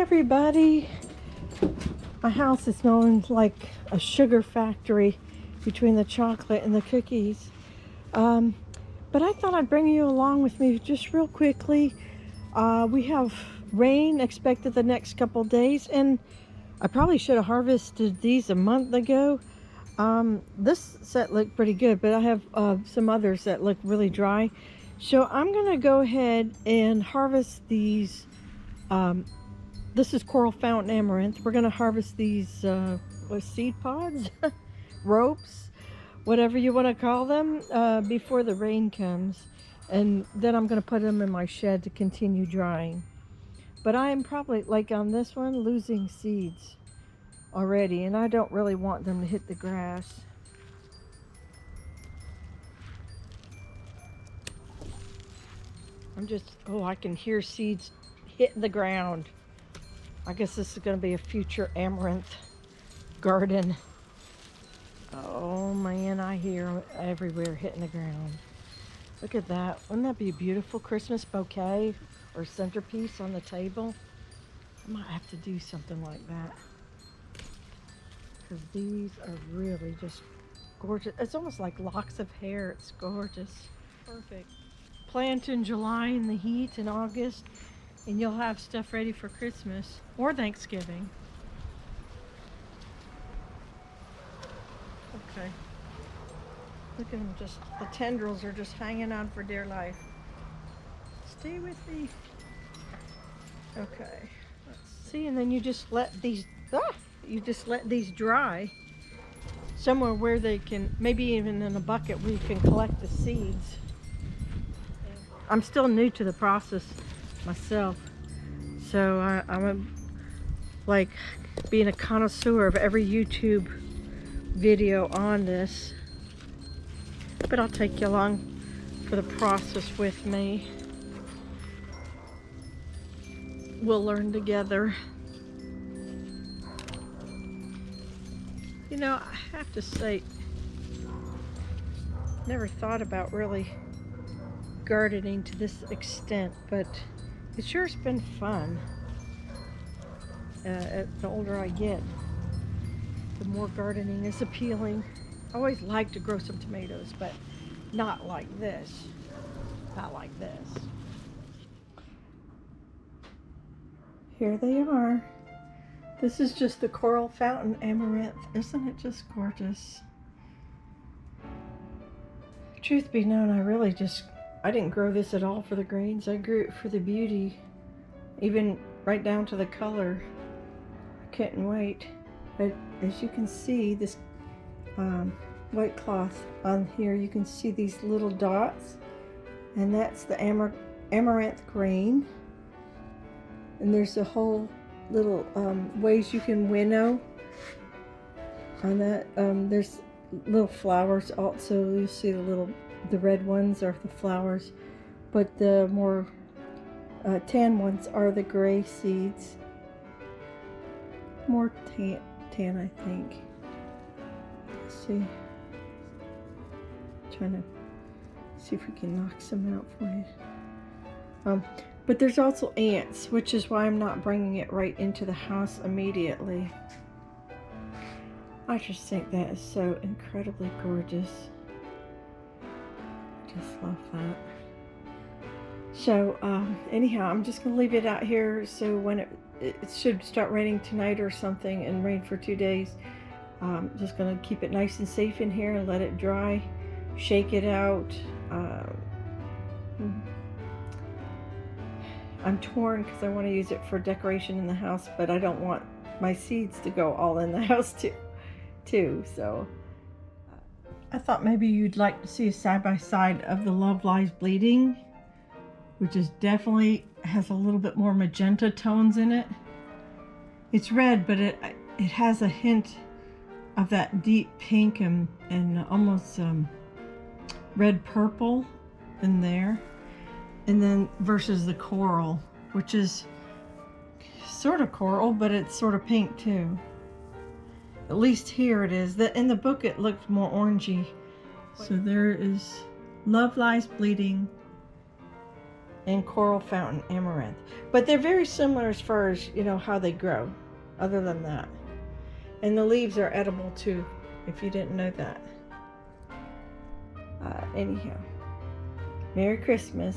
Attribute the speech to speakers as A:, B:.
A: everybody. My house is known like a sugar factory between the chocolate and the cookies. But I thought I'd bring you along with me just real quickly. We have rain expected the next couple days, and I probably should have harvested these a month ago. This set looked pretty good, but I have some others that look really dry. So I'm gonna go ahead and harvest these. This is Coral Fountain Amaranth. We're gonna harvest these seed pods, ropes, whatever you want to call them, before the rain comes. And then I'm gonna put them in my shed to continue drying. But I am probably, like on this one, losing seeds already, and I don't really want them to hit the grass. I can hear seeds hitting the ground. I guess this is going to be a future amaranth garden. Oh man, I hear them everywhere hitting the ground. Look at that. Wouldn't that be a beautiful Christmas bouquet or centerpiece on the table? I might have to do something like that, because these are really just gorgeous. It's almost like locks of hair. It's gorgeous. Perfect. Plant in July in the heat in August, and you'll have stuff ready for Christmas or Thanksgiving. Okay. Look at them, just the tendrils are just hanging on for dear life. Stay with me. Okay. Let's see, and then you just let these dry somewhere where they can, maybe even in a bucket where you can collect the seeds. I'm still new to the process myself, so I'm like being a connoisseur of every YouTube video on this, but I'll take you along for the process with me. We'll learn together. You know, I have to say, never thought about really gardening to this extent, but it sure has been fun. The older I get, the more gardening is appealing. I always like to grow some tomatoes, but not like this. Not like this. Here they are. This is just the Coral Fountain Amaranth. Isn't it just gorgeous? Truth be known, I didn't grow this at all for the grains. I grew it for the beauty, even right down to the color. I couldn't wait. But as you can see, this white cloth on here, you can see these little dots, and that's the amaranth grain. And there's a whole little ways you can winnow on that. There's little flowers also. You see the red ones are the flowers, but the more tan ones are the gray seeds. More tan, I think. Let's see. Trying to see if we can knock some out for you. But there's also ants, which is why I'm not bringing it right into the house immediately. I just think that is so incredibly gorgeous. Just love that. So anyhow, I'm just gonna leave it out here, so when it should start raining tonight or something and rain for 2 days, just gonna keep it nice and safe in here and let it dry, shake it out. I'm torn because I want to use it for decoration in the house, but I don't want my seeds to go all in the house too. So I thought maybe you'd like to see a side-by-side of the Love Lies Bleeding, which is definitely has a little bit more magenta tones in it. It's red, but it has a hint of that deep pink and almost red purple in there. And then versus the coral, which is sort of coral, but it's sort of pink too. At least here it is. In the book it looked more orangey. So there is Love Lies Bleeding and coral fountain amaranth. But they're very similar as far as, you know, how they grow, other than that. And the leaves are edible too, if you didn't know that. Anyhow, Merry Christmas.